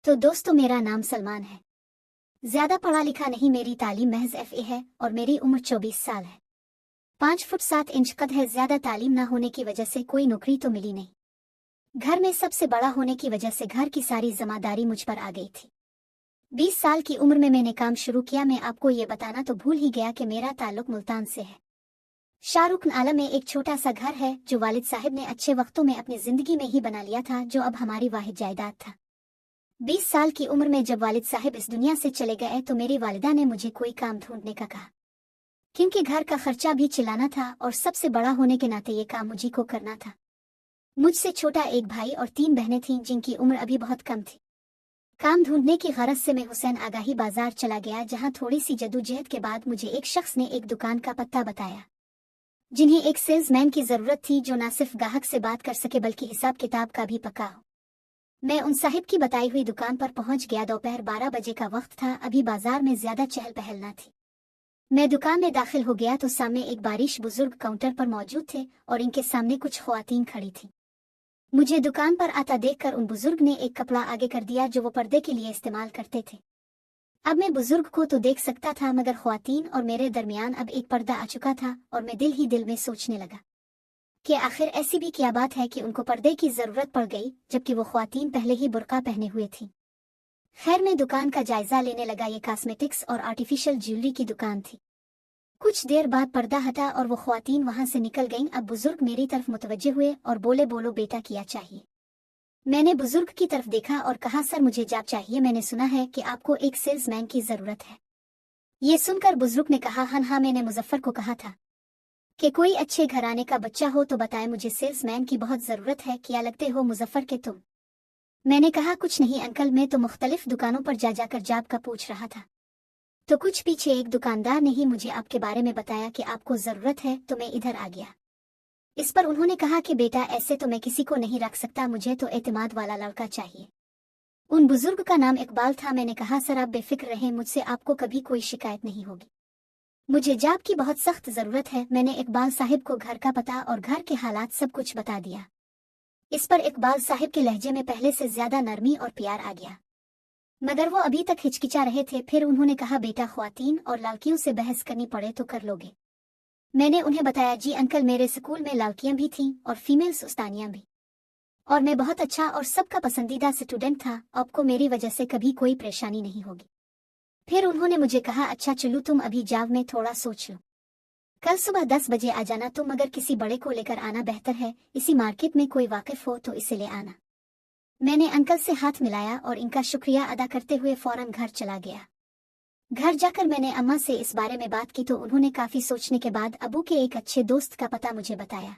तो दोस्तों, मेरा नाम सलमान है। ज्यादा पढ़ा लिखा नहीं, मेरी तालीम महज FA है और मेरी उम्र 24 साल है। 5 फुट 7 इंच कद है। ज्यादा तालीम न होने की वजह से कोई नौकरी तो मिली नहीं। घर में सबसे बड़ा होने की वजह से घर की सारी जिम्मेदारी मुझ पर आ गई थी। 20 साल की उम्र में मैंने काम शुरू किया। मैं आपको ये बताना तो भूल ही गया कि मेरा ताल्लुक मुल्तान से है। शाहरुख आलम में एक छोटा सा घर है जो वालिद साहब ने अच्छे वक्तों में अपनी जिंदगी में ही बना लिया था, जो अब हमारी वाहिद जायदाद था। 20 साल की उम्र में जब वालिद साहब इस दुनिया से चले गए तो मेरी वालिदा ने मुझे कोई काम ढूंढने का कहा, क्योंकि घर का खर्चा भी चिल्लाना था और सबसे बड़ा होने के नाते ये काम मुझी को करना था। मुझसे छोटा एक भाई और 3 बहनें थीं जिनकी उम्र अभी बहुत कम थी। काम ढूंढने की गरज से मैं हुसैन आगाही बाजार चला गया, जहां थोड़ी सी जद्दोजहद के बाद मुझे एक शख्स ने एक दुकान का पत्ता बताया, जिन्हें एक सेल्समैन की जरूरत थी जो न सिर्फ ग्राहक से बात कर सके बल्कि हिसाब किताब का भी पक्का हो। मैं उन साहिब की बताई हुई दुकान पर पहुंच गया। दोपहर 12 बजे का वक्त था। अभी बाजार में ज्यादा चहल पहल न थी। मैं दुकान में दाखिल हो गया तो सामने एक बारिश बुजुर्ग काउंटर पर मौजूद थे और इनके सामने कुछ ख्वातीन खड़ी थी। मुझे दुकान पर आता देखकर उन बुजुर्ग ने एक कपड़ा आगे कर दिया जो वो पर्दे के लिए इस्तेमाल करते थे। अब मैं बुजुर्ग को तो देख सकता था, मगर ख्वातीन और मेरे दरमियान अब एक पर्दा आ चुका था और मैं दिल ही दिल में सोचने लगा कि आखिर ऐसी भी क्या बात है कि उनको पर्दे की जरूरत पड़ गई, जबकि वो ख्वातीन पहले ही बुर्का पहने हुए थी। खैर, मैं दुकान का जायजा लेने लगा। ये कॉस्मेटिक्स और आर्टिफिशियल ज्वेलरी की दुकान थी। कुछ देर बाद पर्दा हटा और वो ख्वातीन वहां से निकल गईं। अब बुजुर्ग मेरी तरफ मुतवज्जे हुए और बोले, बोलो बेटा, क्या चाहिए? मैंने बुजुर्ग की तरफ देखा और कहा, सर मुझे जॉब चाहिए। मैंने सुना है कि आपको एक सेल्समैन की जरूरत है। ये सुनकर बुजुर्ग ने कहा, हाँ, मैंने मुजफ्फर को कहा था कि कोई अच्छे घराने का बच्चा हो तो बताए, मुझे सेल्समैन की बहुत जरूरत है। क्या लगते हो मुजफ्फर के तुम? मैंने कहा, कुछ नहीं अंकल, मैं तो मुख्तलिफ दुकानों पर जाकर जॉब का पूछ रहा था। तो कुछ पीछे एक दुकानदार ने ही मुझे आपके बारे में बताया कि आपको जरूरत है, तो मैं इधर आ गया। इस पर उन्होंने कहा कि बेटा, ऐसे तो मैं किसी को नहीं रख सकता, मुझे तो एतमाद वाला लड़का चाहिए। उन बुजुर्ग का नाम इकबाल था। मैंने कहा, सर आप बेफिक्र रहें, मुझसे आपको कभी कोई शिकायत नहीं होगी। मुझे जॉब की बहुत सख्त जरूरत है। मैंने इकबाल साहिब को घर का पता और घर के हालात सब कुछ बता दिया। इस पर इकबाल साहिब के लहजे में पहले से ज्यादा नरमी और प्यार आ गया, मगर वो अभी तक हिचकिचा रहे थे। फिर उन्होंने कहा, बेटा, ख्वातीन और लड़कियों से बहस करनी पड़े तो कर लोगे? मैंने उन्हें बताया, जी अंकल, मेरे स्कूल में लड़कियां भी थीं और फीमेल्स उस्तानियां भी, और मैं बहुत अच्छा और सबका पसंदीदा स्टूडेंट था। आपको मेरी वजह से कभी कोई परेशानी नहीं होगी। फिर उन्होंने मुझे कहा, अच्छा चलो, तुम अभी जाओ, मैं थोड़ा सोच लो। कल सुबह 10 बजे आ जाना तुम, मगर किसी बड़े को लेकर आना बेहतर है। इसी मार्केट में कोई वाकिफ हो तो इसे ले आना। मैंने अंकल से हाथ मिलाया और इनका शुक्रिया अदा करते हुए फौरन घर चला गया। घर जाकर मैंने अम्मा से इस बारे में बात की तो उन्होंने काफी सोचने के बाद अबू के एक अच्छे दोस्त का पता मुझे बताया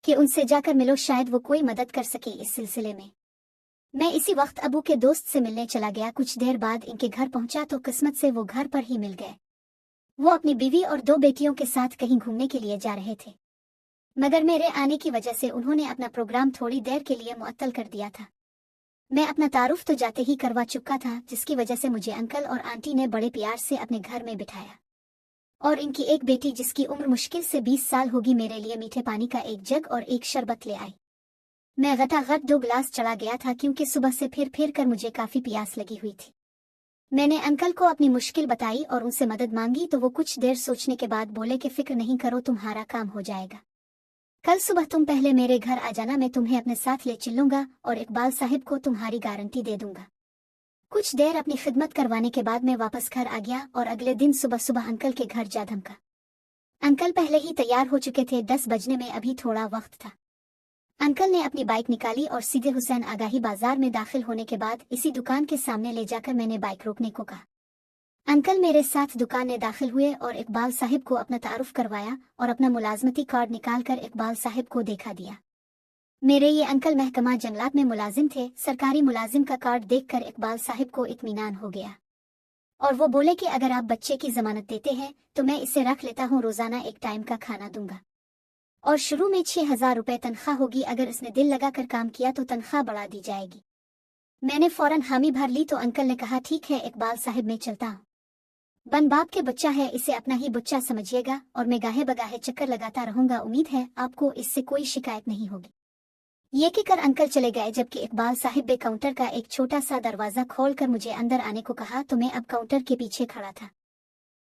कि उनसे जाकर मिलो, शायद वो कोई मदद कर सके इस सिलसिले में। मैं इसी वक्त अबू के दोस्त से मिलने चला गया। कुछ देर बाद इनके घर पहुंचा तो किस्मत से वो घर पर ही मिल गए। वो अपनी बीवी और 2 बेटियों के साथ कहीं घूमने के लिए जा रहे थे, मगर मेरे आने की वजह से उन्होंने अपना प्रोग्राम थोड़ी देर के लिए मुअत्तल कर दिया था। मैं अपना तारुफ तो जाते ही करवा चुका था, जिसकी वजह से मुझे अंकल और आंटी ने बड़े प्यार से अपने घर में बिठाया और इनकी एक बेटी, जिसकी उम्र मुश्किल से 20 साल होगी, मेरे लिए मीठे पानी का एक जग और एक शरबत ले आई। मैं गटागट 2 गिलास चढ़ा गया था, क्योंकि सुबह से फिर कर मुझे काफी प्यास लगी हुई थी। मैंने अंकल को अपनी मुश्किल बताई और उनसे मदद मांगी तो वो कुछ देर सोचने के बाद बोले कि फिक्र नहीं करो, तुम्हारा काम हो जाएगा। कल सुबह तुम पहले मेरे घर आ जाना, मैं तुम्हें अपने साथ ले चलूंगा और इकबाल साहिब को तुम्हारी गारंटी दे दूंगा। कुछ देर अपनी खिदमत करवाने के बाद मैं वापस घर आ गया और अगले दिन सुबह सुबह अंकल के घर जा धमका। अंकल पहले ही तैयार हो चुके थे। 10 बजने में अभी थोड़ा वक्त था। अंकल ने अपनी बाइक निकाली और सीधे हुसैन आगाही बाजार में दाखिल होने के बाद इसी दुकान के सामने ले जाकर मैंने बाइक रोकने को कहा। अंकल मेरे साथ दुकान में दाखिल हुए और इकबाल साहिब को अपना तारुफ करवाया और अपना मुलाजमती कार्ड निकालकर इकबाल साहिब को देखा दिया। मेरे ये अंकल महकमा जंगलात में मुलाजिम थे। सरकारी मुलाजिम का कार्ड देखकर इकबाल साहिब को इत्मीनान हो गया और वो बोले कि अगर आप बच्चे की जमानत देते हैं तो मैं इसे रख लेता हूँ, रोजाना एक टाइम का खाना दूंगा और शुरू में 6,000 रुपए तनख्वाह होगी। अगर इसने दिल लगाकर काम किया तो तनख्वाह बढ़ा दी जाएगी। मैंने फौरन हामी भर ली तो अंकल ने कहा, ठीक है इकबाल साहिब, मैं चलता हूँ। बन बाप के बच्चा है, इसे अपना ही बच्चा समझिएगा और मैं गाहे बगाहे चक्कर लगाता रहूंगा। उम्मीद है आपको इससे कोई शिकायत नहीं होगी। ये कहकर अंकल चले गए, जबकि इकबाल साहिब ने काउंटर का एक छोटा सा दरवाजा खोलकर मुझे अंदर आने को कहा तो मैं अब काउंटर के पीछे खड़ा था।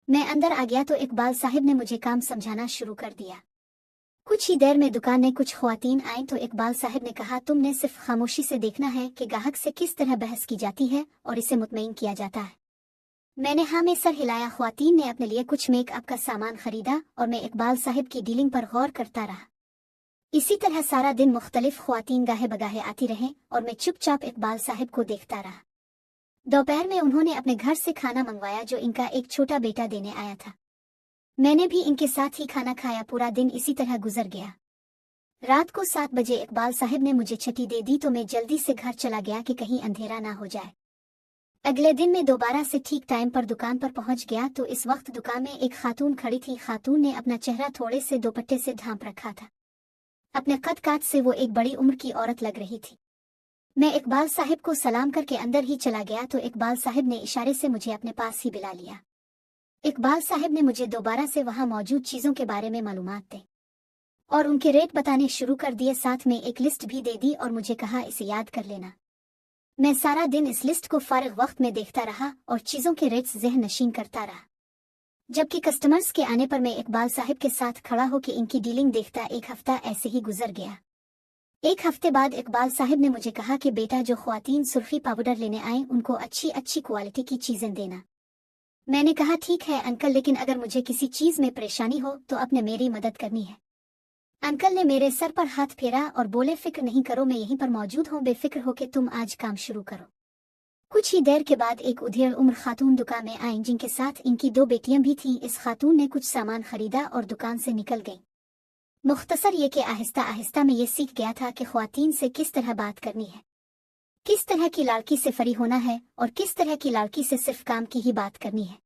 मैं अंदर आ गया तो इकबाल साहिब ने मुझे काम समझाना शुरू कर दिया। कुछ ही देर में दुकान में कुछ ख्वातीन आईं तो इकबाल साहिब ने कहा, तुमने सिर्फ खामोशी से देखना है कि ग्राहक से किस तरह बहस की जाती है और इसे मुतमईन किया जाता है। मैंने हाँ में सर हिलाया। ख्वातीन ने अपने लिए कुछ मेकअप का सामान खरीदा और मैं इकबाल साहिब की डीलिंग पर गौर करता रहा। इसी तरह सारा दिन मुख्तलिफ ख्वातीन गाहे बगाहे आती रहें और मैं चुपचाप इकबाल साहिब को देखता रहा। दोपहर में उन्होंने अपने घर से खाना मंगवाया जो इनका एक छोटा बेटा देने आया था। मैंने भी इनके साथ ही खाना खाया। पूरा दिन इसी तरह गुजर गया। रात को 7 बजे इकबाल साहिब ने मुझे छुट्टी दे दी तो मैं जल्दी से घर चला गया कि कहीं अंधेरा ना हो जाए। अगले दिन मैं दोबारा से ठीक टाइम पर दुकान पर पहुंच गया तो इस वक्त दुकान में एक खातून खड़ी थी। खातून ने अपना चेहरा थोड़े से दुपट्टे से ढांप रखा था। अपने कद काट से वो एक बड़ी उम्र की औरत लग रही थी। मैं इकबाल साहिब को सलाम करके अंदर ही चला गया तो इकबाल साहिब ने इशारे से मुझे अपने पास ही बुला लिया। इकबाल साहिब ने मुझे दोबारा से वहां मौजूद चीजों के बारे में मालूमात दी और उनके रेट बताने शुरू कर दिए। साथ में एक लिस्ट भी दे दी और मुझे कहा, इसे याद कर लेना। मैं सारा दिन इस लिस्ट को फारिग वक्त में देखता रहा और चीजों के रेट्स ज़हन नशीन करता रहा। जबकि कस्टमर्स के आने पर मैं इकबाल साहिब के साथ खड़ा होकर इनकी डीलिंग देखता। एक हफ्ता ऐसे ही गुजर गया। एक हफ्ते बाद इकबाल साहिब ने मुझे कहा कि बेटा, जो ख्वातीन सुर्खी पाउडर लेने आए उनको अच्छी अच्छी क्वालिटी की चीजें देना। मैंने कहा, ठीक है अंकल, लेकिन अगर मुझे किसी चीज में परेशानी हो तो आपने मेरी मदद करनी है। अंकल ने मेरे सर पर हाथ फेरा और बोले, फिक्र नहीं करो, मैं यहीं पर मौजूद हूँ, बेफिक्र हो के तुम आज काम शुरू करो। कुछ ही देर के बाद एक उधेड़ उम्र खातून दुकान में आईं जिनके साथ इनकी 2 बेटियां भी थीं। इस खातून ने कुछ सामान खरीदा और दुकान से निकल गई। मुख्तसर ये कि आहिस्ता आहिस्ता मैं ये सीख गया था कि ख्वातीन से किस तरह बात करनी है, किस तरह की लड़की से फरी होना है और किस तरह की लड़की से सिर्फ काम की ही बात करनी है।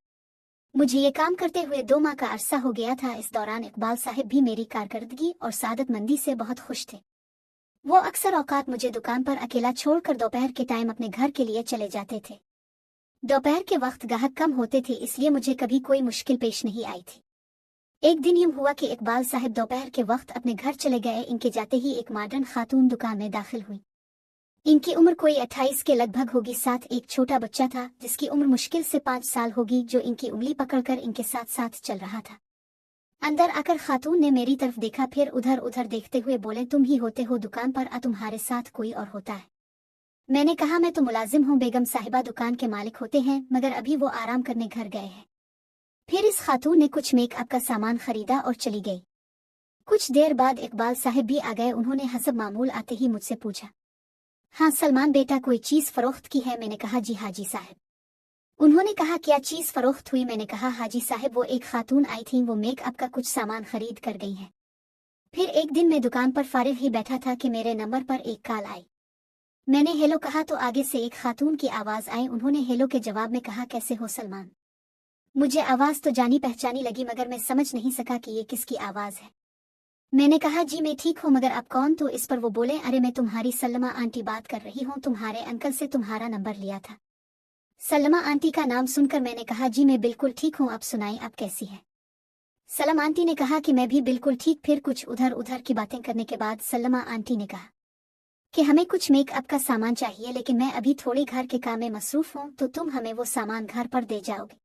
मुझे ये काम करते हुए 2 माह का अरसा हो गया था। इस दौरान इकबाल साहिब भी मेरी कारकर्दगी और सादतमंदी से बहुत खुश थे। वो अक्सर औकात मुझे दुकान पर अकेला छोड़कर दोपहर के टाइम अपने घर के लिए चले जाते थे। दोपहर के वक्त ग्राहक कम होते थे, इसलिए मुझे कभी कोई मुश्किल पेश नहीं आई थी। एक दिन यूं हुआ कि इकबाल साहिब दोपहर के वक्त अपने घर चले गए। इनके जाते ही एक मॉडर्न खातून दुकान में दाखिल हुई। इनकी उम्र कोई 28 के लगभग होगी। साथ एक छोटा बच्चा था जिसकी उम्र मुश्किल से 5 साल होगी, जो इनकी उंगली पकड़कर इनके साथ साथ चल रहा था। अंदर आकर खातून ने मेरी तरफ देखा, फिर उधर उधर देखते हुए बोले, तुम ही होते हो दुकान पर, तुम्हारे साथ कोई और होता है? मैंने कहा, मैं तो मुलाजिम हूँ, बेगम साहिबा दुकान के मालिक होते हैं, मगर अभी वो आराम करने घर गए हैं। फिर इस खातून ने कुछ मेकअप का सामान खरीदा और चली गई। कुछ देर बाद इकबाल साहिब भी आ गए। उन्होंने हसब मामूल आते ही मुझसे पूछा, हाँ सलमान बेटा, कोई चीज फरोख्त की है? मैंने कहा, जी हाजी साहब। उन्होंने कहा, क्या चीज फरोख्त हुई? मैंने कहा, हाजी साहब, वो एक खातून आई थी, वो मेकअप का कुछ सामान खरीद कर गई है। फिर एक दिन मैं दुकान पर फारिग ही बैठा था कि मेरे नंबर पर एक कॉल आई। मैंने हेलो कहा तो आगे से एक खातून की आवाज आई। उन्होंने हेलो के जवाब में कहा, कैसे हो सलमान? मुझे आवाज तो जानी पहचानी लगी, मगर मैं समझ नहीं सका कि ये किसकी आवाज है। मैंने कहा, जी मैं ठीक हूँ, मगर आप कौन? तो इस पर वो बोले, अरे मैं तुम्हारी सलमा आंटी बात कर रही हूँ, तुम्हारे अंकल से तुम्हारा नंबर लिया था। सलमा आंटी का नाम सुनकर मैंने कहा, जी मैं बिल्कुल ठीक हूँ, आप सुनाई, आप कैसी है? सलमा आंटी ने कहा कि मैं भी बिल्कुल ठीक। फिर कुछ उधर उधर की बातें करने के बाद सलमा आंटी ने कहा कि हमें कुछ मेकअप का सामान चाहिए, लेकिन मैं अभी थोड़ी घर के काम में मसरूफ हूँ, तो तुम हमें वो सामान घर पर दे जाओगे?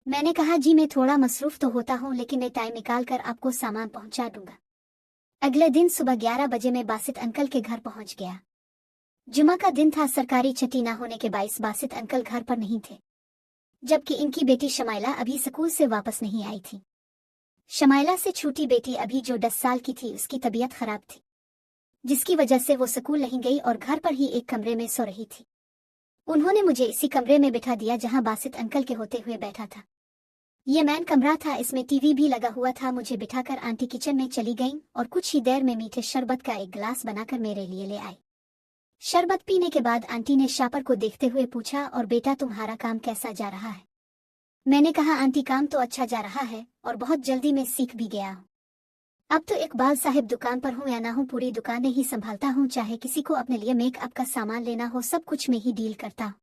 मैंने कहा, जी मैं थोड़ा मसरूफ तो होता हूँ, लेकिन मैं टाइम निकाल कर आपको सामान पहुँचा दूंगा। अगले दिन सुबह 11 बजे मैं बासित अंकल के घर पहुंच गया। जुमा का दिन था। सरकारी छुट्टी न होने के बाइस बासित अंकल घर पर नहीं थे, जबकि इनकी बेटी शमाइला अभी स्कूल से वापस नहीं आई थी। शमाइला से छोटी बेटी अभी जो 10 साल की थी, उसकी तबीयत खराब थी, जिसकी वजह से वो स्कूल नहीं गई और घर पर ही एक कमरे में सो रही थी। उन्होंने मुझे इसी कमरे में बिठा दिया जहां बासित अंकल के होते हुए बैठा था। ये मैन कमरा था, इसमें टीवी भी लगा हुआ था। मुझे बिठाकर आंटी किचन में चली गईं और कुछ ही देर में मीठे शरबत का एक गिलास बनाकर मेरे लिए ले आई। शरबत पीने के बाद आंटी ने शापर को देखते हुए पूछा, और बेटा तुम्हारा काम कैसा जा रहा है? मैंने कहा, आंटी काम तो अच्छा जा रहा है और बहुत जल्दी मैं सीख भी गया हूँ। अब तो इकबाल साहिब दुकान पर हूँ या ना हूँ, पूरी दुकानें ही संभालता हूँ। चाहे किसी को अपने लिए मेकअप का सामान लेना हो, सब कुछ में ही डील करता हूँ।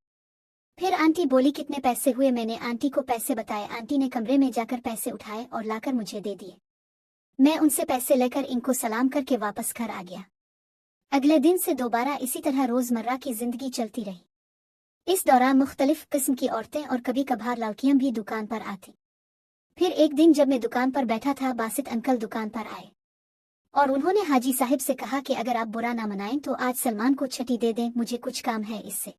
फिर आंटी बोली, कितने पैसे हुए? मैंने आंटी को पैसे बताए। आंटी ने कमरे में जाकर पैसे उठाए और लाकर मुझे दे दिए। मैं उनसे पैसे लेकर इनको सलाम करके वापस घर आ गया। अगले दिन से दोबारा इसी तरह रोजमर्रा की जिंदगी चलती रही। इस दौरान मुख्तलिफ किस्म की औरतें और कभी कभार लड़कियां भी दुकान पर आती। फिर एक दिन जब मैं दुकान पर बैठा था, बासित अंकल दुकान पर आए और उन्होंने हाजी साहब से कहा कि अगर आप बुरा ना मनाएं तो आज सलमान को छठी दे दें, मुझे कुछ काम है इससे।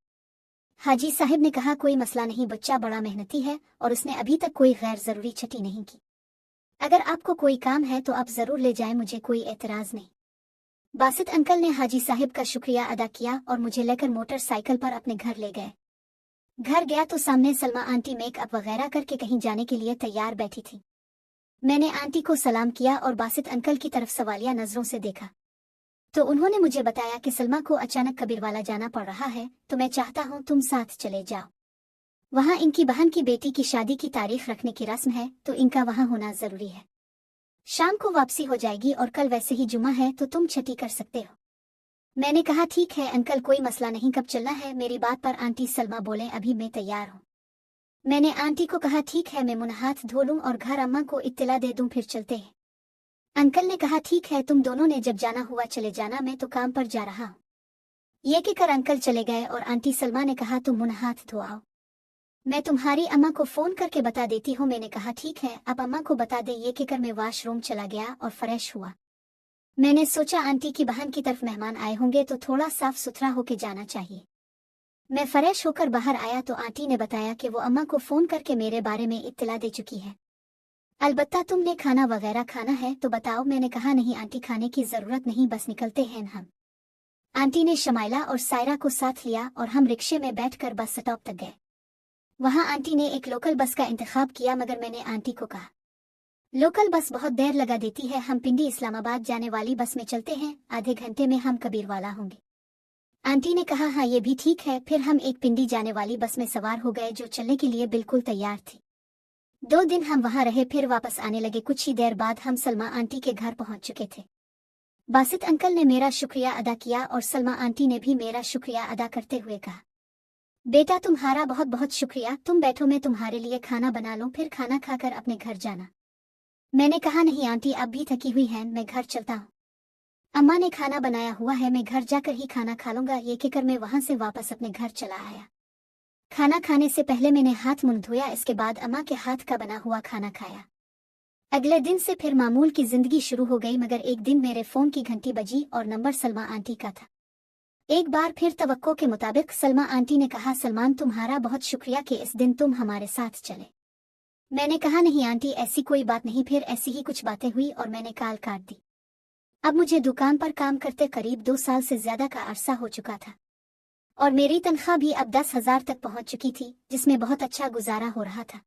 हाजी साहब ने कहा कोई मसला नहीं, बच्चा बड़ा मेहनती है और उसने अभी तक कोई गैर जरूरी छठी नहीं की। अगर आपको कोई काम है तो आप जरूर ले जाएं, मुझे कोई एतराज नहीं। बासित अंकल ने हाजी साहब का शुक्रिया अदा किया और मुझे लेकर मोटरसाइकिल पर अपने घर ले गए। घर गया तो सामने सलमा आंटी मेकअप वगैरह करके कहीं जाने के लिए तैयार बैठी थी। मैंने आंटी को सलाम किया और बासित अंकल की तरफ सवालिया नजरों से देखा तो उन्होंने मुझे बताया कि सलमा को अचानक कबीरवाला जाना पड़ रहा है, तो मैं चाहता हूँ तुम साथ चले जाओ। वहाँ इनकी बहन की बेटी की शादी की तारीख रखने की रस्म है, तो इनका वहाँ होना जरूरी है। शाम को वापसी हो जाएगी और कल वैसे ही जुमा है, तो तुम छठी कर सकते हो। मैंने कहा ठीक है अंकल, कोई मसला नहीं, कब चलना है? मेरी बात पर आंटी सलमा बोले अभी मैं तैयार हूँ। मैंने आंटी को कहा ठीक है, मैं मुंह हाथ धो लूं और घर अम्मा को इत्तला दे दूं, फिर चलते हैं। अंकल ने कहा ठीक है, तुम दोनों ने जब जाना हुआ चले जाना, मैं तो काम पर जा रहा हूँ। ये कहकर अंकल चले गए और आंटी सलमा ने कहा तुम मुंह हाथ धो आओ, मैं तुम्हारी अम्मा को फोन करके बता देती हूँ। मैंने कहा ठीक है, अब अम्मा को बता दे। ये कहकर मैं वॉशरूम चला गया और फ्रेश हुआ। मैंने सोचा आंटी की बहन की तरफ मेहमान आए होंगे तो थोड़ा साफ सुथरा होके जाना चाहिए। मैं फ्रेश होकर बाहर आया तो आंटी ने बताया कि वो अम्मा को फोन करके मेरे बारे में इत्तला दे चुकी है। अलबत्ता तुमने खाना वगैरह खाना है तो बताओ। मैंने कहा नहीं आंटी, खाने की जरूरत नहीं, बस निकलते हैं हम। आंटी ने शमाइला और सायरा को साथ लिया और हम रिक्शे में बैठकर बस स्टॉप तक गए। वहां आंटी ने एक लोकल बस का इंतखाब किया, मगर मैंने आंटी को कहा लोकल बस बहुत देर लगा देती है, हम पिंडी इस्लामाबाद जाने वाली बस में चलते हैं, आधे घंटे में हम कबीरवाला होंगे। आंटी ने कहा हाँ ये भी ठीक है। फिर हम एक पिंडी जाने वाली बस में सवार हो गए जो चलने के लिए बिल्कुल तैयार थी। 2 दिन हम वहां रहे, फिर वापस आने लगे। कुछ ही देर बाद हम सलमा आंटी के घर पहुंच चुके थे। बासित अंकल ने मेरा शुक्रिया अदा किया और सलमा आंटी ने भी मेरा शुक्रिया अदा करते हुए कहा बेटा तुम्हारा बहुत बहुत शुक्रिया, तुम बैठो, मैं तुम्हारे लिए खाना बना लूं, फिर खाना खाकर अपने घर जाना। मैंने कहा नहीं आंटी, अब भी थकी हुई हैं, मैं घर चलता हूँ। अम्मा ने खाना बनाया हुआ है, मैं घर जाकर ही खाना खा लूंगा। ये कहकर मैं वहां से वापस अपने घर चला आया। खाना खाने से पहले मैंने हाथ मुंह धोया, इसके बाद अम्मा के हाथ का बना हुआ खाना खाया। अगले दिन से फिर मामूल की जिंदगी शुरू हो गई, मगर एक दिन मेरे फोन की घंटी बजी और नंबर सलमा आंटी का था। एक बार फिर तवक्को के मुताबिक सलमा आंटी ने कहा सलमान तुम्हारा बहुत शुक्रिया कि इस दिन तुम हमारे साथ चले। मैंने कहा नहीं आंटी, ऐसी कोई बात नहीं। फिर ऐसी ही कुछ बातें हुई और मैंने कॉल काट दी। अब मुझे दुकान पर काम करते करीब 2 साल से ज्यादा का अरसा हो चुका था और मेरी तनख्वाह भी अब 10,000 तक पहुंच चुकी थी, जिसमें बहुत अच्छा गुजारा हो रहा था।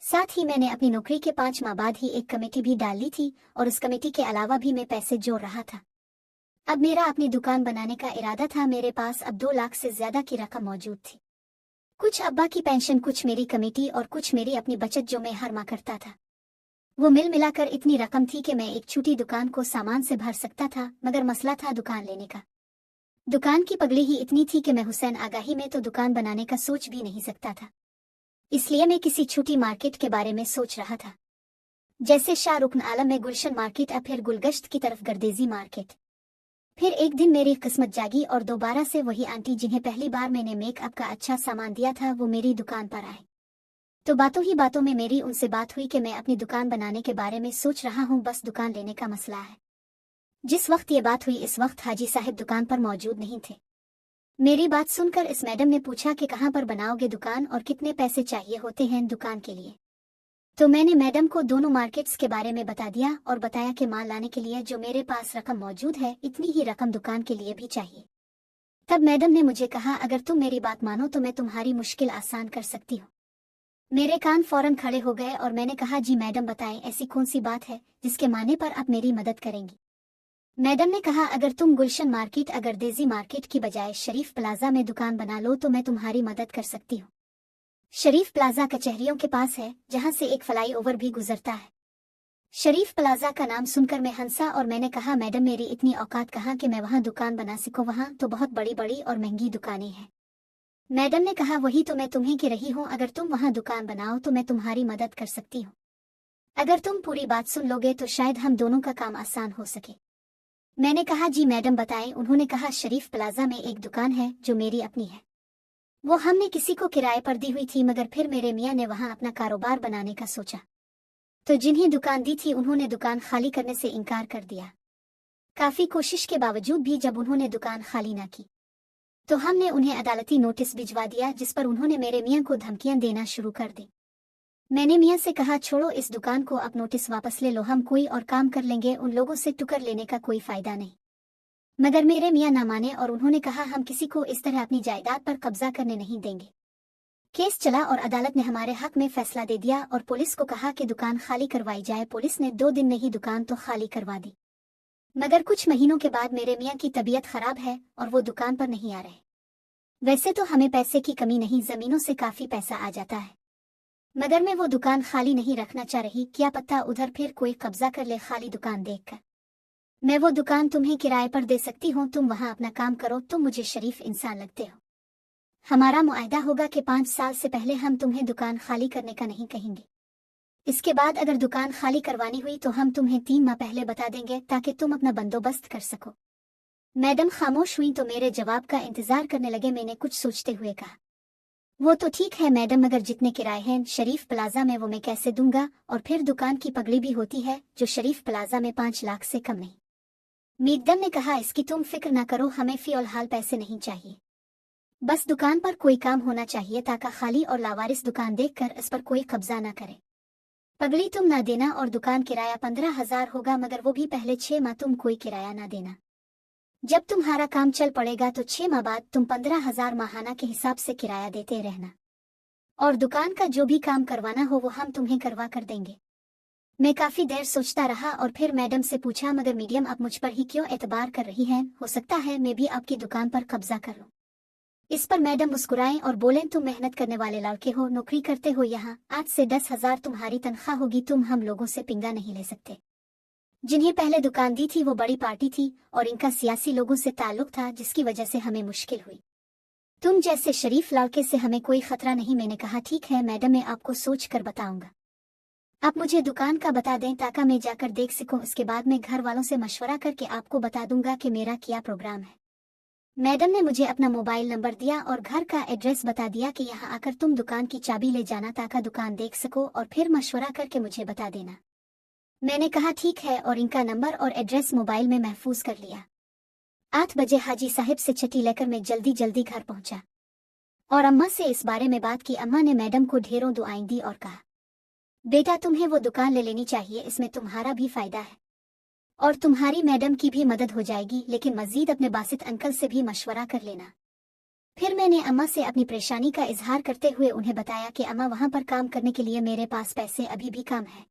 साथ ही मैंने अपनी नौकरी के 5 माह बाद ही एक कमेटी भी डाल ली थी और उस कमेटी के अलावा भी मैं पैसे जोड़ रहा था। अब मेरा अपनी दुकान बनाने का इरादा था। मेरे पास अब 2 लाख से ज्यादा की रकम मौजूद थी। कुछ अब्बा की पेंशन, कुछ मेरी कमेटी और कुछ मेरी अपनी बचत जो मैं हर माह करता था। वो मिल मिलाकर इतनी रकम थी कि मैं एक छोटी दुकान को सामान से भर सकता था, मगर मसला था दुकान लेने का। दुकान की पगड़ी ही इतनी थी कि मैं हुसैन आगाही में तो दुकान बनाने का सोच भी नहीं सकता था। इसलिए मैं किसी छोटी मार्केट के बारे में सोच रहा था, जैसे शाहरुख आलम में गुलशन मार्केट या फिर गुलगश्त की तरफ गर्देजी मार्केट। फिर एक दिन मेरी किस्मत जागी और दोबारा से वही आंटी जिन्हें पहली बार मैंने मेकअप का अच्छा सामान दिया था वो मेरी दुकान पर आए। तो बातों ही बातों में मेरी उनसे बात हुई कि मैं अपनी दुकान बनाने के बारे में सोच रहा हूँ, बस दुकान लेने का मसला है। जिस वक्त ये बात हुई इस वक्त हाजी साहब दुकान पर मौजूद नहीं थे। मेरी बात सुनकर इस मैडम ने पूछा कि कहाँ पर बनाओगे दुकान और कितने पैसे चाहिए होते हैं दुकान के लिए। तो मैंने मैडम को दोनों मार्केट्स के बारे में बता दिया और बताया कि माल लाने के लिए जो मेरे पास रकम मौजूद है इतनी ही रकम दुकान के लिए भी चाहिए। तब मैडम ने मुझे कहा अगर तुम मेरी बात मानो तो मैं तुम्हारी मुश्किल आसान कर सकती हूँ। मेरे कान फौरन खड़े हो गए और मैंने कहा जी मैडम बताएं, ऐसी कौन सी बात है जिसके माने पर आप मेरी मदद करेंगी। मैडम ने कहा अगर तुम गुलशन मार्केट अगर देजी मार्केट की बजाय शरीफ प्लाजा में दुकान बना लो तो मैं तुम्हारी मदद कर सकती हूँ। शरीफ प्लाजा कचहरियों के पास है, जहां से एक फ्लाई ओवर भी गुजरता है। शरीफ प्लाजा का नाम सुनकर मैं हंसा और मैंने कहा मैडम मेरी इतनी औकात कहाँ कि मैं वहां दुकान बना सकूं, वहां तो बहुत बड़ी बड़ी और महंगी दुकानें हैं। मैडम ने कहा वही तो मैं तुम्हें कह रही हूँ, अगर तुम वहां दुकान बनाओ तो मैं तुम्हारी मदद कर सकती हूँ। अगर तुम पूरी बात सुन लोगे तो शायद हम दोनों का काम आसान हो सके। मैंने कहा जी मैडम बताएं। उन्होंने कहा शरीफ प्लाजा में एक दुकान है जो मेरी अपनी है। वो हमने किसी को किराए पर दी हुई थी, मगर फिर मेरे मियाँ ने वहां अपना कारोबार बनाने का सोचा, तो जिन्हें दुकान दी थी उन्होंने दुकान खाली करने से इनकार कर दिया। काफी कोशिश के बावजूद भी जब उन्होंने दुकान खाली न की तो हमने उन्हें अदालती नोटिस भिजवा दिया, जिस पर उन्होंने मेरे मियाँ को धमकियां देना शुरू कर दी। मैंने मियाँ से कहा छोड़ो इस दुकान को, अब नोटिस वापस ले लो, हम कोई और काम कर लेंगे, उन लोगों से टुकर लेने का कोई फायदा नहीं। मगर मेरे मियाँ ना माने और उन्होंने कहा हम किसी को इस तरह अपनी जायदाद पर कब्जा करने नहीं देंगे। केस चला और अदालत ने हमारे हक में फैसला दे दिया और पुलिस को कहा कि दुकान खाली करवाई जाए। पुलिस ने 2 दिन में ही दुकान तो खाली करवा दी, मगर कुछ महीनों के बाद मेरे मियाँ की तबीयत खराब है और वो दुकान पर नहीं आ रहे। वैसे तो हमें पैसे की कमी नहीं, जमीनों से काफी पैसा आ जाता है, मगर मैं वो दुकान खाली नहीं रखना चाह रही। क्या पता उधर फिर कोई कब्जा कर ले खाली दुकान देखकर। मैं वो दुकान तुम्हें किराए पर दे सकती हूँ, तुम वहाँ अपना काम करो, तुम मुझे शरीफ इंसान लगते हो। हमारा मुआहदा होगा कि 5 साल से पहले हम तुम्हें दुकान खाली करने का नहीं कहेंगे। इसके बाद अगर दुकान खाली करवानी हुई तो हम तुम्हें 3 माह पहले बता देंगे ताकि तुम अपना बंदोबस्त कर सको। मैडम खामोश हुई तो मेरे जवाब का इंतजार करने लगे। मैंने कुछ सोचते हुए कहा वो तो ठीक है मैडम, मगर जितने किराए हैं शरीफ प्लाजा में वो मैं कैसे दूंगा, और फिर दुकान की पगड़ी भी होती है जो शरीफ प्लाजा में 5 लाख से कम नहीं। मैडम ने कहा इसकी तुम फिक्र ना करो, हमें फिलहाल पैसे नहीं चाहिए, बस दुकान पर कोई काम होना चाहिए ताकि खाली और लावारिस दुकान देखकर इस पर कोई कब्जा ना करे। पगड़ी तुम ना देना और दुकान किराया 15,000 होगा, मगर वो भी पहले 6 माह तुम कोई किराया ना देना। जब तुम्हारा काम चल पड़ेगा तो 6 माह बाद तुम 15,000 माहाना के हिसाब से किराया देते रहना, और दुकान का जो भी काम करवाना हो वो हम तुम्हें करवा कर देंगे। मैं काफी देर सोचता रहा और फिर मैडम से पूछा मगर मैडम आप मुझ पर ही क्यों एतबार कर रही हैं, हो सकता है मैं भी आपकी दुकान पर कब्जा कर लूं। इस पर मैडम मुस्कुराएं और बोलें तुम मेहनत करने वाले लड़के हो, नौकरी करते हो यहाँ, आज से 10,000 तुम्हारी तनख्वाह होगी, तुम हम लोगों से पिंगा नहीं ले सकते। जिन्हें पहले दुकान दी थी वो बड़ी पार्टी थी और इनका सियासी लोगों से ताल्लुक था, जिसकी वजह से हमें मुश्किल हुई। तुम जैसे शरीफ लड़के से हमें कोई खतरा नहीं। मैंने कहा ठीक है मैडम, मैं आपको सोच कर बताऊंगा। आप मुझे दुकान का बता दें ताकि मैं जाकर देख सकूं, इसके बाद मैं घर वालों से मशवरा करके आपको बता दूंगा कि मेरा क्या प्रोग्राम है। मैडम ने मुझे अपना मोबाइल नंबर दिया और घर का एड्रेस बता दिया कि यहाँ आकर तुम दुकान की चाबी ले जाना ताकि दुकान देख सको और फिर मशवरा करके मुझे बता देना। मैंने कहा ठीक है और इनका नंबर और एड्रेस मोबाइल में महफूज कर लिया। 8 बजे हाजी साहब से छुट्टी लेकर मैं जल्दी जल्दी घर पहुंचा और अम्मा से इस बारे में बात की। अम्मा ने मैडम को ढेरों दुआएं दी और कहा बेटा तुम्हें वो दुकान ले लेनी चाहिए, इसमें तुम्हारा भी फायदा है और तुम्हारी मैडम की भी मदद हो जाएगी, लेकिन मजीद अपने बासित अंकल से भी मशवरा कर लेना। फिर मैंने अम्मा से अपनी परेशानी का इजहार करते हुए उन्हें बताया कि अम्मा वहां पर काम करने के लिए मेरे पास पैसे अभी भी कम है,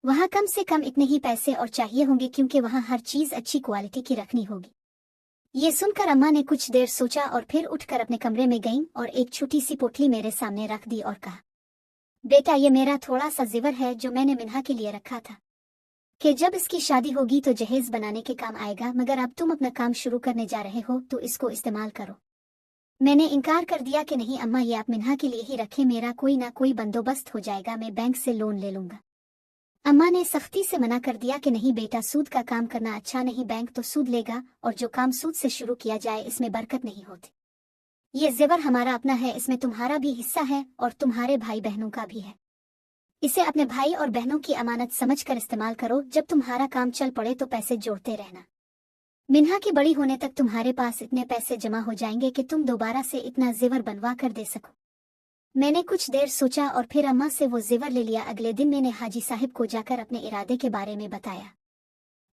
वहां कम से कम इतने ही पैसे और चाहिए होंगे क्योंकि वहां हर चीज अच्छी क्वालिटी की रखनी होगी। ये सुनकर अम्मा ने कुछ देर सोचा और फिर उठकर अपने कमरे में गईं और एक छोटी सी पोटली मेरे सामने रख दी और कहा बेटा ये मेरा थोड़ा सा जेवर है जो मैंने मिन्हा के लिए रखा था कि जब इसकी शादी होगी तो जहेज बनाने के काम आएगा, मगर अब तुम अपना काम शुरू करने जा रहे हो तो इसको इस्तेमाल करो। मैंने इनकार कर दिया कि नहीं अम्मा ये आप मिन्हा के लिए ही रखें, मेरा कोई ना कोई बंदोबस्त हो जाएगा, मैं बैंक से लोन ले लूंगा। अम्मा ने सख्ती से मना कर दिया कि नहीं बेटा सूद का काम करना अच्छा नहीं, बैंक तो सूद लेगा और जो काम सूद से शुरू किया जाए इसमें बरकत नहीं होती। ये जेवर हमारा अपना है, इसमें तुम्हारा भी हिस्सा है और तुम्हारे भाई बहनों का भी है। इसे अपने भाई और बहनों की अमानत समझकर इस्तेमाल करो, जब तुम्हारा काम चल पड़े तो पैसे जोड़ते रहना। मिन्हा की बड़ी होने तक तुम्हारे पास इतने पैसे जमा हो जाएंगे कि तुम दोबारा से इतना जेवर बनवा कर दे सको। मैंने कुछ देर सोचा और फिर अम्मा से वो जेवर ले लिया। अगले दिन मैंने हाजी साहब को जाकर अपने इरादे के बारे में बताया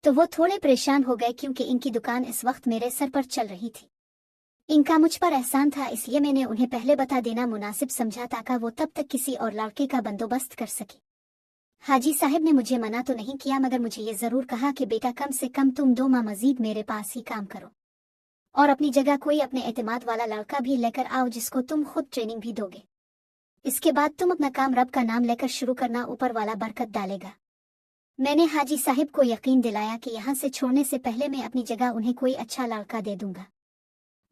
तो वो थोड़े परेशान हो गए क्योंकि इनकी दुकान इस वक्त मेरे सर पर चल रही थी। इनका मुझ पर एहसान था, इसलिए मैंने उन्हें पहले बता देना मुनासिब समझा ताकि वो तब तक किसी और लड़के का बंदोबस्त कर सके। हाजी साहब ने मुझे मना तो नहीं किया, मगर मुझे ये जरूर कहा कि बेटा कम से कम तुम 2 माह मजीद मेरे पास ही काम करो और अपनी जगह कोई अपने एतमाद वाला लड़का भी लेकर आओ जिसको तुम खुद ट्रेनिंग भी दोगे। इसके बाद तुम अपना काम रब का नाम लेकर शुरू करना, ऊपर वाला बरकत डालेगा। मैंने हाजी साहब को यकीन दिलाया कि यहाँ से छोड़ने से पहले मैं अपनी जगह उन्हें कोई अच्छा लड़का दे दूंगा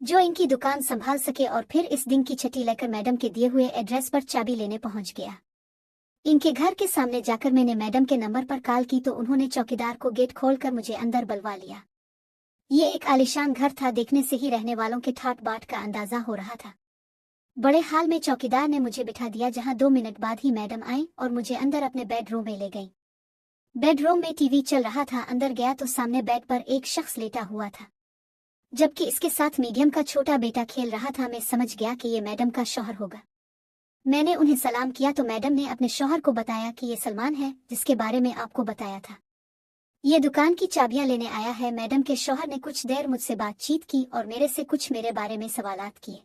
जो इनकी दुकान संभाल सके, और फिर इस दिन की छुट्टी लेकर मैडम के दिए हुए एड्रेस पर चाबी लेने पहुंच गया। इनके घर के सामने जाकर मैंने मैडम के नंबर पर कॉल की तो उन्होंने चौकीदार को गेट खोलकर मुझे अंदर बुलवा लिया। ये एक आलीशान घर था, देखने से ही रहने वालों के ठाट बाट का अंदाजा हो रहा था। बड़े हाल में चौकीदार ने मुझे बिठा दिया, जहां 2 मिनट बाद ही मैडम आई और मुझे अंदर अपने बेडरूम में ले गई। बेडरूम में टीवी चल रहा था। अंदर गया तो सामने बेड पर एक शख्स लेटा हुआ था, जबकि इसके साथ मीडियम का छोटा बेटा खेल रहा था। मैं समझ गया कि ये मैडम का शौहर होगा। मैंने उन्हें सलाम किया तो मैडम ने अपने शौहर को बताया कि ये सलमान है, जिसके बारे में आपको बताया था। ये दुकान की चाबियां लेने आया है। मैडम के शौहर ने कुछ देर मुझसे बातचीत की और मेरे से कुछ मेरे बारे में सवालात किए,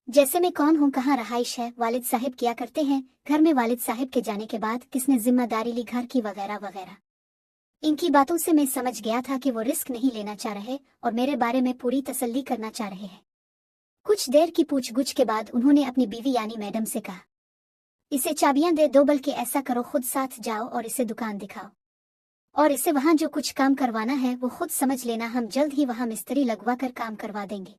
जैसे मैं कौन हूँ, कहाँ रहाइश है, वालिद साहिब क्या करते हैं, घर में वालिद साहिब के जाने के बाद किसने जिम्मेदारी ली घर की, वगैरह वगैरह। इनकी बातों से मैं समझ गया था कि वो रिस्क नहीं लेना चाह रहे और मेरे बारे में पूरी तसल्ली करना चाह रहे हैं। कुछ देर की पूछगुछ के बाद उन्होंने अपनी बीवी यानी मैडम से कहा, इसे चाबियां दे दो, बल्कि ऐसा करो खुद साथ जाओ और इसे दुकान दिखाओ और इसे वहां जो कुछ काम करवाना है वो खुद समझ लेना, हम जल्द ही वहां मिस्त्री लगवा कर काम करवा देंगे।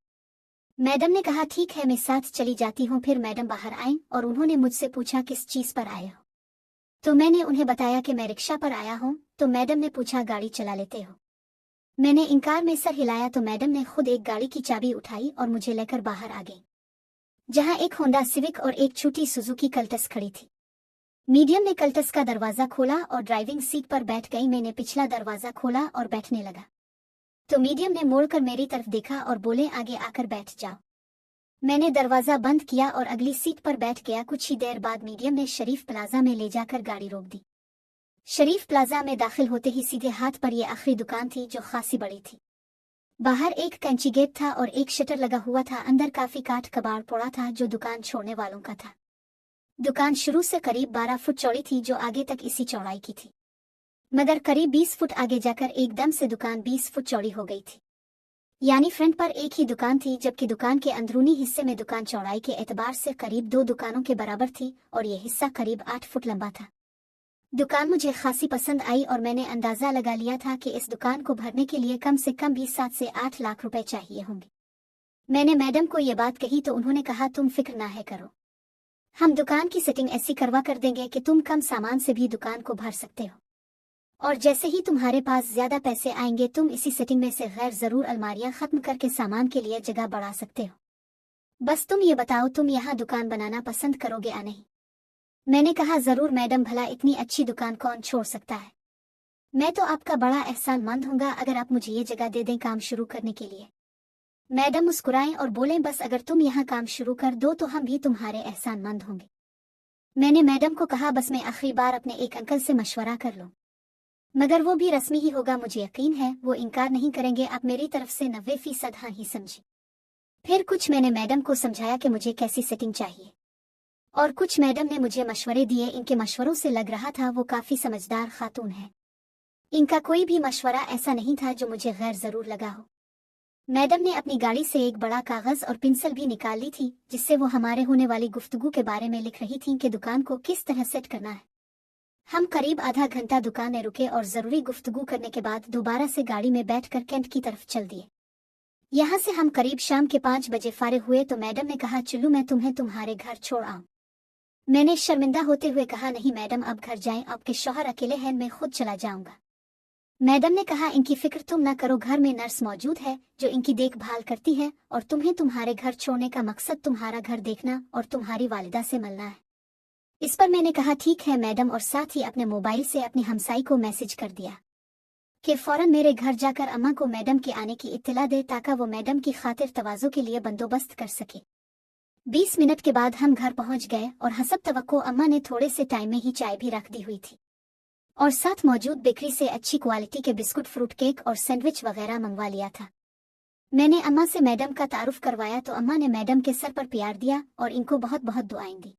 मैडम ने कहा ठीक है, मैं साथ चली जाती हूँ। फिर मैडम बाहर आई और उन्होंने मुझसे पूछा किस चीज पर आए हो, तो मैंने उन्हें बताया कि मैं रिक्शा पर आया हूँ। तो मैडम ने पूछा गाड़ी चला लेते हो। मैंने इनकार में सर हिलाया तो मैडम ने खुद एक गाड़ी की चाबी उठाई और मुझे लेकर बाहर आ गई, जहां एक होंडा सिविक और एक छोटी सुजुकी कल्टस खड़ी थी। मीडियम ने कल्टस का दरवाजा खोला और ड्राइविंग सीट पर बैठ गई। मैंने पिछला दरवाजा खोला और बैठने लगा तो मीडियम ने मोड़कर मेरी तरफ देखा और बोले आगे आकर बैठ जाओ। मैंने दरवाजा बंद किया और अगली सीट पर बैठ गया। कुछ ही देर बाद मीडियम ने शरीफ प्लाजा में ले जाकर गाड़ी रोक दी। शरीफ प्लाजा में दाखिल होते ही सीधे हाथ पर यह आखिरी दुकान थी, जो खासी बड़ी थी। बाहर एक कैंची गेट था और एक शटर लगा हुआ था। अंदर काफी काठ कबाड़ पड़ा था, जो दुकान छोड़ने वालों का था। दुकान शुरू से करीब 12 फुट चौड़ी थी, जो आगे तक इसी चौड़ाई की थी, मगर करीब 20 फुट आगे जाकर एकदम से दुकान 20 फुट चौड़ी हो गई थी। यानी फ्रंट पर एक ही दुकान थी, जबकि दुकान के अंदरूनी हिस्से में दुकान चौड़ाई के एतबार से करीब 2 दुकानों के बराबर थी और यह हिस्सा करीब 8 फुट लंबा था। दुकान मुझे खासी पसंद आई और मैंने अंदाजा लगा लिया था कि इस दुकान को भरने के लिए कम से कम भी 7 से 8 लाख रुपए चाहिए होंगे। मैंने मैडम को यह बात कही तो उन्होंने कहा तुम फिक्र ना है करो, हम दुकान की सेटिंग ऐसी करवा कर देंगे कि तुम कम सामान से भी दुकान को भर सकते हो, और जैसे ही तुम्हारे पास ज्यादा पैसे आएंगे तुम इसी सेटिंग में से गैर जरूर अलमारियां खत्म करके सामान के लिए जगह बढ़ा सकते हो। बस तुम ये बताओ तुम यहाँ दुकान बनाना पसंद करोगे या नहीं। मैंने कहा जरूर मैडम, भला इतनी अच्छी दुकान कौन छोड़ सकता है। मैं तो आपका बड़ा एहसानमंद हूँगा अगर आप मुझे ये जगह दे दें काम शुरू करने के लिए। मैडम मुस्कुराएं और बोलें बस अगर तुम यहाँ काम शुरू कर दो तो हम भी तुम्हारे एहसानमंद होंगे। मैंने मैडम को कहा बस मैं आखिरी बार अपने एक अंकल से मशवरा कर लूं, मगर वो भी रस्मी ही होगा, मुझे यकीन है वो इनकार नहीं करेंगे। आप मेरी तरफ से 90% हाँ ही समझे। फिर कुछ मैंने मैडम को समझाया कि मुझे कैसी सेटिंग चाहिए और कुछ मैडम ने मुझे मशवरे दिए। इनके मशवरों से लग रहा था वो काफी समझदार खातून है। इनका कोई भी मशवरा ऐसा नहीं था जो मुझे गैर जरूर लगा हो। मैडम ने अपनी गाड़ी से एक बड़ा कागज और पेंसिल भी निकाल ली थी, जिससे वो हमारे होने वाली गुफ्तगू के बारे में लिख रही थी कि दुकान को किस तरह सेट करना है। हम करीब आधा घंटा दुकान में रुके और जरूरी गुफ्तगू करने के बाद दोबारा से गाड़ी में बैठकर कैंट की तरफ चल दिए। यहाँ से हम करीब शाम के 5 बजे फारिग हुए तो मैडम ने कहा चलूं मैं तुम्हें तुम्हारे घर छोड़ आऊं। मैंने शर्मिंदा होते हुए कहा नहीं मैडम, अब घर जाएं, आपके शौहर अकेले हैं, मैं खुद चला जाऊंगा। मैडम ने कहा इनकी फिक्र तुम ना करो, घर में नर्स मौजूद है जो इनकी देखभाल करती है और तुम्हें तुम्हारे घर छोड़ने का मकसद तुम्हारा घर देखना और तुम्हारी वालिदा से मिलना है। इस पर मैंने कहा ठीक है मैडम, और साथ ही अपने मोबाइल से अपनी हमसाई को मैसेज कर दिया कि फौरन मेरे घर जाकर अम्मा को मैडम के आने की इत्तला दे ताकि वो मैडम की खातिर तवाज़ो के लिए बंदोबस्त कर सके। 20 मिनट के बाद हम घर पहुंच गए और हसब तवक्को अम्मा ने थोड़े से टाइम में ही चाय भी रख दी हुई थी और साथ मौजूद बेकरी से अच्छी क्वालिटी के बिस्कुट, फ्रूट केक और सैंडविच वगैरह मंगवा लिया था। मैंने अम्मा से मैडम का तारुफ करवाया तो अम्मा ने मैडम के सर पर प्यार दिया और इनको बहुत बहुत दुआएं दी।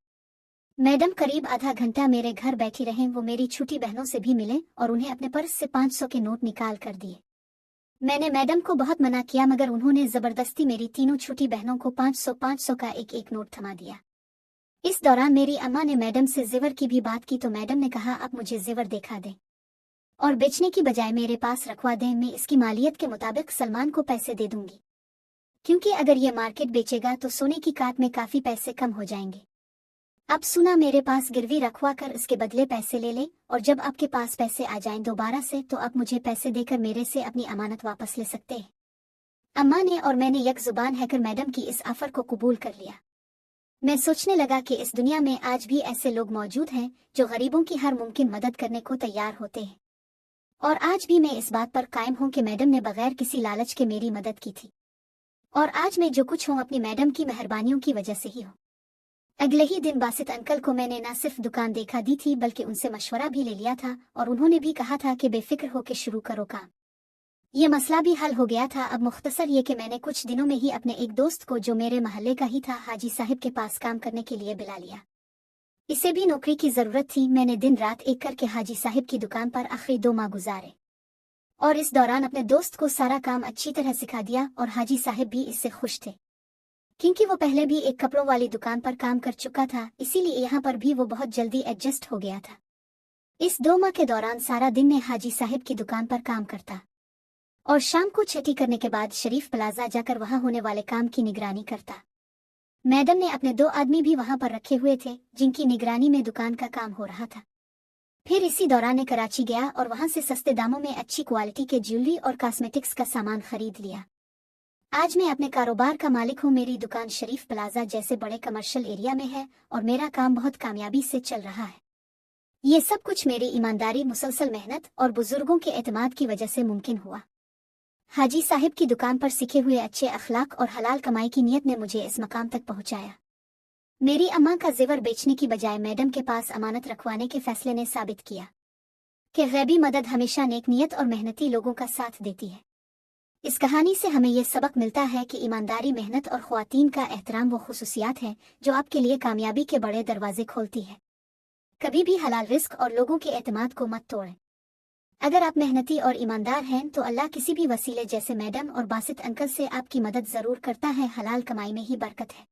मैडम करीब आधा घंटा मेरे घर बैठी रहें। वो मेरी छोटी बहनों से भी मिले और उन्हें अपने पर्स से 500 के नोट निकाल कर दिए। मैंने मैडम को बहुत मना किया मगर उन्होंने जबरदस्ती मेरी तीनों छोटी बहनों को 500 का एक एक नोट थमा दिया। इस दौरान मेरी अम्मा ने मैडम से जेवर की भी बात की तो मैडम ने कहा आप मुझे जेवर दिखा दें और बेचने की बजाय मेरे पास रखवा दें, मैं इसकी मालियत के मुताबिक सलमान को पैसे दे दूंगी, क्योंकि अगर ये मार्केट बेचेगा तो सोने की काट में काफी पैसे कम हो जाएंगे। अब सुना मेरे पास गिरवी रखवा कर इसके बदले पैसे ले ले और जब आपके पास पैसे आ जाएं दोबारा से तो आप मुझे पैसे देकर मेरे से अपनी अमानत वापस ले सकते हैं। अम्मा ने और मैंने यक जुबान हैकर मैडम की इस ऑफर को कबूल कर लिया। मैं सोचने लगा कि इस दुनिया में आज भी ऐसे लोग मौजूद हैं जो गरीबों की हर मुमकिन मदद करने को तैयार होते हैं। और आज भी मैं इस बात पर कायम हूँ कि मैडम ने बगैर किसी लालच के मेरी मदद की थी, और आज मैं जो कुछ हूँ अपनी मैडम की मेहरबानियों की वजह से ही हूँ। अगले ही दिन बासित अंकल को मैंने न सिर्फ दुकान देखा दी थी बल्कि उनसे मशवरा भी ले लिया था, और उन्होंने भी कहा था कि बेफिक्र होकर शुरू करो काम। ये मसला भी हल हो गया था। अब मुख्तसर ये कि मैंने कुछ दिनों में ही अपने एक दोस्त को जो मेरे महल्ले का ही था हाजी साहब के पास काम करने के लिए बुला लिया। इसे भी नौकरी की जरूरत थी। मैंने दिन रात एक करके हाजी साहब की दुकान पर आखिरी 2 माह गुजारे, और इस दौरान अपने दोस्त को सारा काम अच्छी तरह सिखा दिया, और हाजी साहब भी इससे खुश थे क्योंकि वो पहले भी एक कपड़ों वाली दुकान पर काम कर चुका था, इसीलिए यहाँ पर भी वो बहुत जल्दी एडजस्ट हो गया था। इस 2 माह के दौरान सारा दिन मैं हाजी साहब की दुकान पर काम करता और शाम को छुट्टी करने के बाद शरीफ प्लाजा जाकर वहां होने वाले काम की निगरानी करता। मैडम ने अपने 2 आदमी भी वहां पर रखे हुए थे जिनकी निगरानी में दुकान का काम हो रहा था। फिर इसी दौरान मैं कराची गया और वहां से सस्ते दामों में अच्छी क्वालिटी के ज्वेलरी और कॉस्मेटिक्स का सामान खरीद लिया। आज मैं अपने कारोबार का मालिक हूँ। मेरी दुकान शरीफ प्लाजा जैसे बड़े कमर्शियल एरिया में है और मेरा काम बहुत कामयाबी से चल रहा है। ये सब कुछ मेरी ईमानदारी, मुसलसल मेहनत और बुजुर्गों के एतमाद की वजह से मुमकिन हुआ। हाजी साहिब की दुकान पर सीखे हुए अच्छे अखलाक और हलाल कमाई की नीयत ने मुझे इस मकाम तक पहुंचाया। मेरी अम्मा का जेवर बेचने की बजाय मैडम के पास अमानत रखवाने के फैसले ने साबित किया कि गैबी मदद हमेशा नेक नीयत और मेहनती लोगों का साथ देती है। इस कहानी से हमें यह सबक मिलता है कि ईमानदारी, मेहनत और ख्वातीन का एहतराम वो खुसूसियात है जो आपके लिए कामयाबी के बड़े दरवाजे खोलती है। कभी भी हलाल रिस्क और लोगों के एतमाद को मत तोड़ें। अगर आप मेहनती और ईमानदार हैं तो अल्लाह किसी भी वसीले जैसे मैडम और बासित अंकल से आपकी मदद जरूर करता है। हलाल कमाई में ही बरकत है।